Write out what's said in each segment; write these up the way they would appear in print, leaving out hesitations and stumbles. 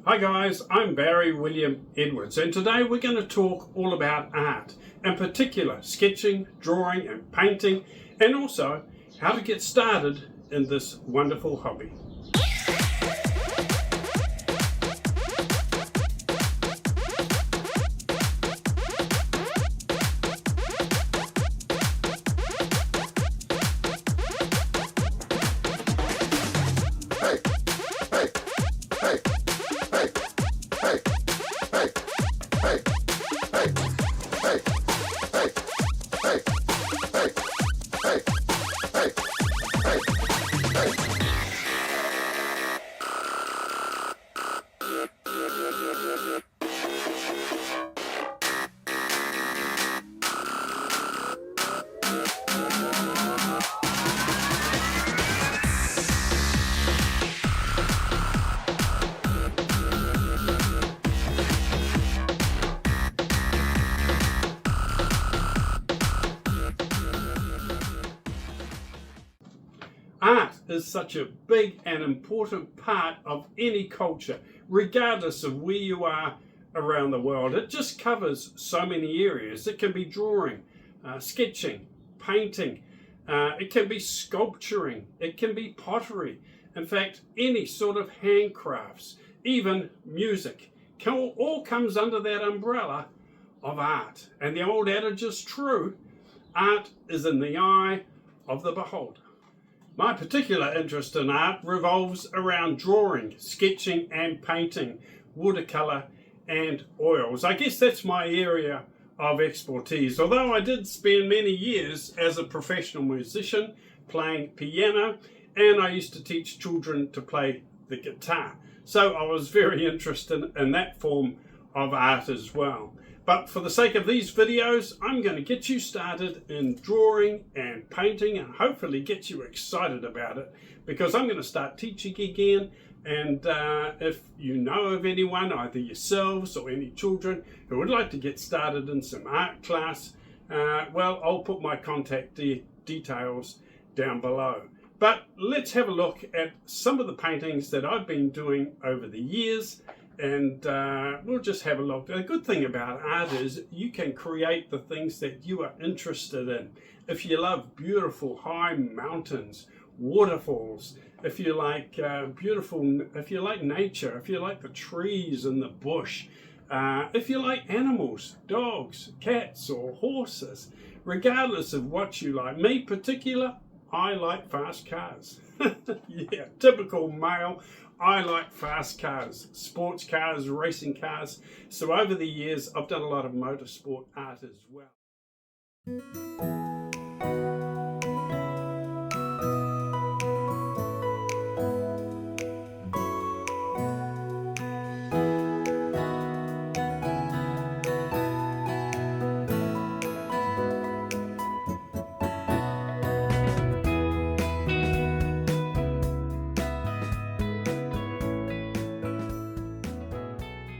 Hi guys, I'm Barry William Edwards, and today we're going to talk all about art, in particular sketching, drawing and painting, and also how to get started in this wonderful hobby. Art is such a big and important part of any culture, regardless of where you are around the world. It just covers so many areas. It can be drawing, sketching, painting, it can be sculpturing, it can be pottery. In fact, any sort of handcrafts, even music, all comes under that umbrella of art. And the old adage is true, art is in the eye of the beholder. My particular interest in art revolves around drawing, sketching and painting, watercolour and oils. I guess that's my area of expertise, although I did spend many years as a professional musician playing piano, and I used to teach children to play the guitar. So I was very interested in that form of art as well. But for the sake of these videos, I'm going to get you started in drawing and painting and hopefully get you excited about it, because I'm going to start teaching again. And if you know of anyone, either yourselves or any children who would like to get started in some art class, well, I'll put my contact details down below. But let's have a look at some of the paintings that I've been doing over the years. And we'll just have a look. The good thing about art is you can create the things that you are interested in. If you love beautiful high mountains, waterfalls, if you like if you like nature, if you like the trees and the bush, if you like animals, dogs, cats or horses, regardless of what you like. Me particular, I like fast cars. Yeah, typical male. I like fast cars, sports cars, racing cars. So over the years, I've done a lot of motorsport art as well.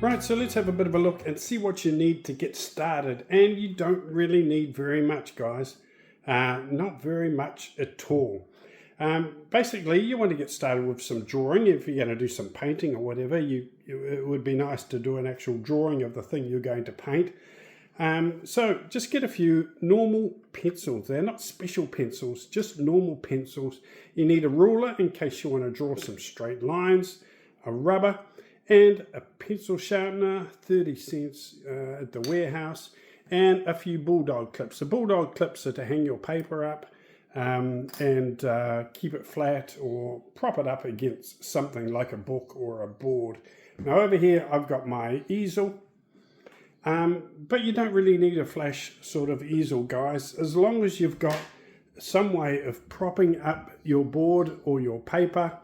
Right, so let's have a bit of a look and see what you need to get started. And you don't really need very much, guys. Not very much at all. Basically, you want to get started with some drawing. If you're going to do some painting or whatever, it would be nice to do an actual drawing of the thing you're going to paint. So just get a few normal pencils. They're not special pencils, just normal pencils. You need a ruler in case you want to draw some straight lines, a rubber, and a pencil sharpener, 30 cents at the warehouse, and a few bulldog clips. The bulldog clips are to hang your paper up and keep it flat or prop it up against something like a book or a board. Now over here I've got my easel, but you don't really need a flash sort of easel, guys, as long as you've got some way of propping up your board or your paper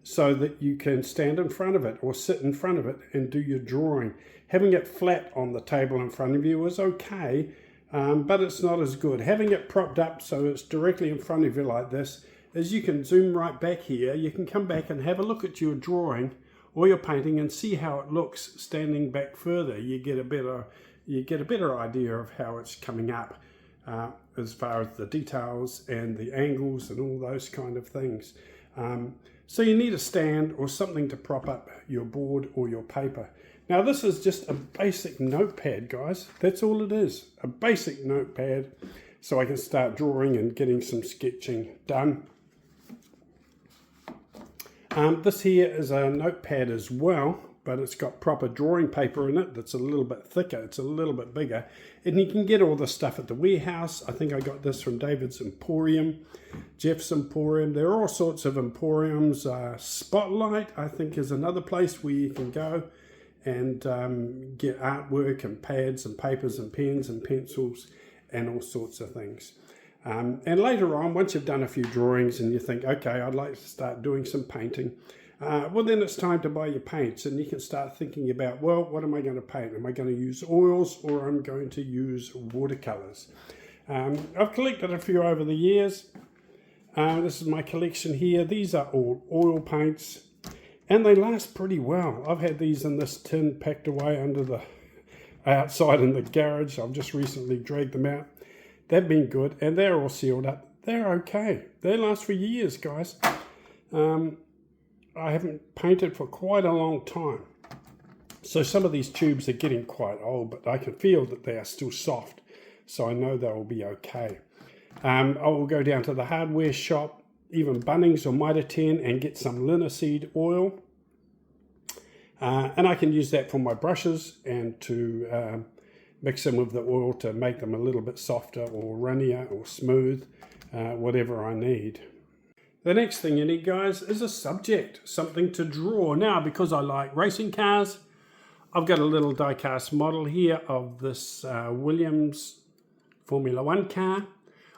so that you can stand in front of it or sit in front of it and do your drawing. Having it flat on the table in front of you is okay, but it's not as good. Having it propped up so it's directly in front of you like this, is you can zoom right back here. You can come back and have a look at your drawing or your painting and see how it looks standing back further. You get a better idea of how it's coming up as far as the details and the angles and all those kind of things. So you need a stand or something to prop up your board or your paper. Now this is just a basic notepad, guys. That's all it is, a basic notepad, so I can start drawing and getting some sketching done. This here is a notepad as well, but it's got proper drawing paper in it that's a little bit thicker, it's a little bit bigger, and you can get all this stuff at the warehouse. I think I got this from David's Emporium, Jeff's Emporium. There are all sorts of emporiums. Spotlight, I think, is another place where you can go and get artwork and pads and papers and pens and pencils and all sorts of things. And later on, once you've done a few drawings and you think, okay, I'd like to start doing some painting, well, then it's time to buy your paints, and you can start thinking about, well, what am I going to paint? Am I going to use oils, or I'm going to use watercolors? I've collected a few over the years. This is my collection here. These are all oil paints, and they last pretty well. I've had these in this tin packed away under the outside in the garage. I've just recently dragged them out. They've been good, and they're all sealed up. They're okay. They last for years, guys. I haven't painted for quite a long time, so some of these tubes are getting quite old, but I can feel that they are still soft, so I know they will be okay. I will go down to the hardware shop, even Bunnings or Mitre 10, and get some linseed oil, and I can use that for my brushes and to mix them with the oil to make them a little bit softer or runnier or smooth, whatever I need. The next thing you need, guys, is a subject, something to draw. Now, because I like racing cars, I've got a little die-cast model here of this Williams Formula 1 car.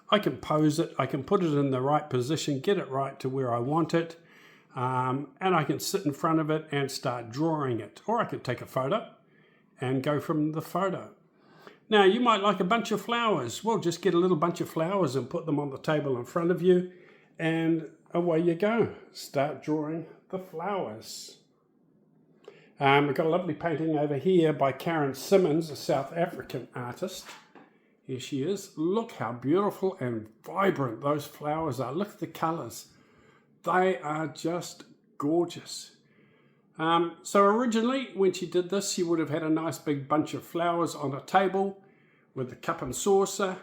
I can pose it, I can put it in the right position, get it right to where I want it, and I can sit in front of it and start drawing it. Or I could take a photo and go from the photo. Now, you might like a bunch of flowers. Well, just get a little bunch of flowers and put them on the table in front of you, and away you go. Start drawing the flowers. We've got a lovely painting over here by Karen Simmons, a South African artist. Here she is. Look how beautiful and vibrant those flowers are. Look at the colours. They are just gorgeous. So originally, when she did this, she would have had a nice big bunch of flowers on a table with a cup and saucer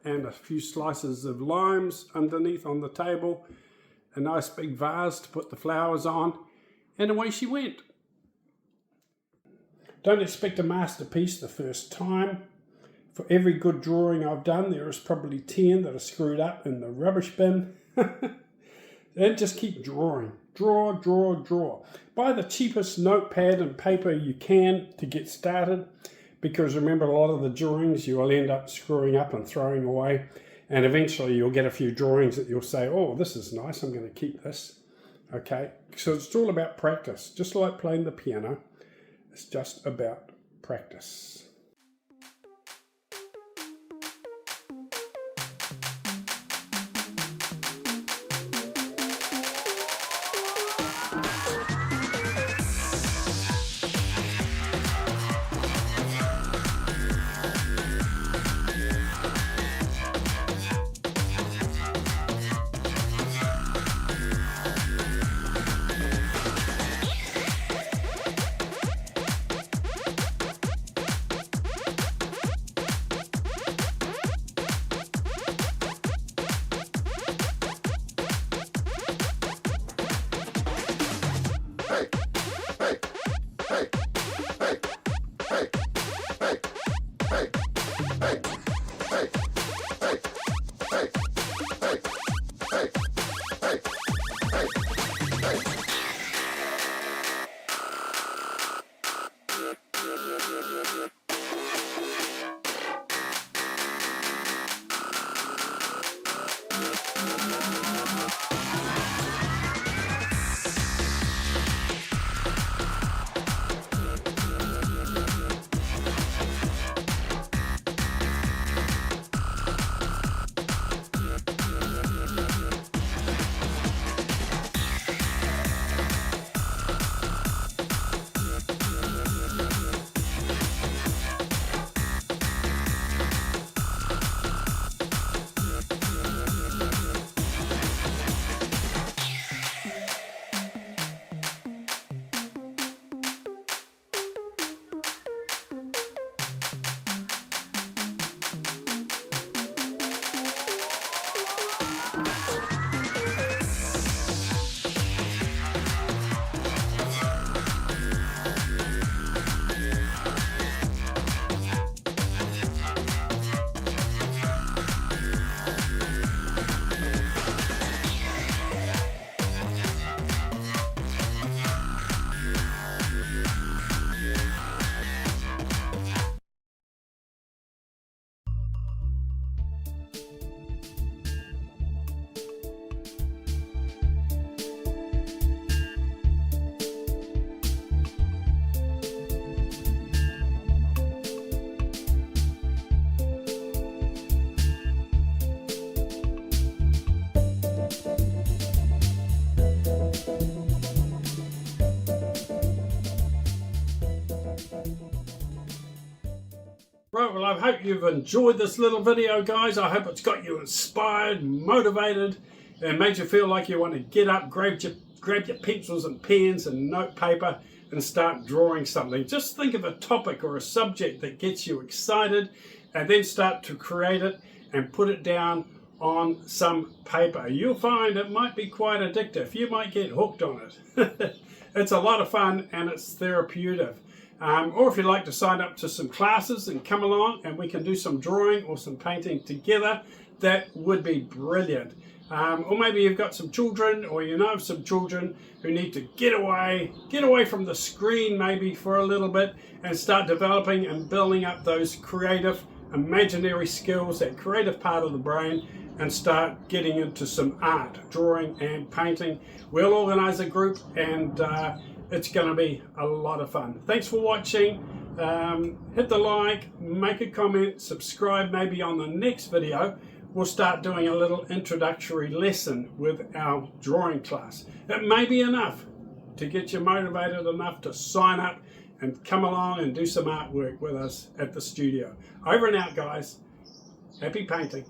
and a few slices of limes underneath on the table, a nice big vase to put the flowers on, and away she went. Don't expect a masterpiece the first time. For every good drawing I've done, there is probably 10 that are screwed up in the rubbish bin. And just keep drawing. Draw, draw, draw. Buy the cheapest notepad and paper you can to get started, because remember, a lot of the drawings you will end up screwing up and throwing away, and eventually you'll get a few drawings that you'll say, oh, this is nice, I'm going to keep this. Okay, so it's all about practice. Just like playing the piano, it's just about practice. Right, well, I hope you've enjoyed this little video, guys. I hope it's got you inspired, motivated, and made you feel like you want to get up, grab your pencils and pens and note paper and start drawing something. Just think of a topic or a subject that gets you excited and then start to create it and put it down on some paper. You'll find it might be quite addictive. You might get hooked on it. It's a lot of fun and it's therapeutic. Or if you'd like to sign up to some classes and come along and we can do some drawing or some painting together, that would be brilliant. Or maybe you've got some children, or you know of some children who need to get away from the screen maybe for a little bit and start developing and building up those creative, imaginary skills, that creative part of the brain, and start getting into some art, drawing and painting. We'll organize a group and it's going to be a lot of fun. Thanks for watching. Hit the like, make a comment, subscribe. Maybe on the next video we'll start doing a little introductory lesson with our drawing class. It may be enough to get you motivated enough to sign up and come along and do some artwork with us at the studio. Over and out, guys. Happy painting.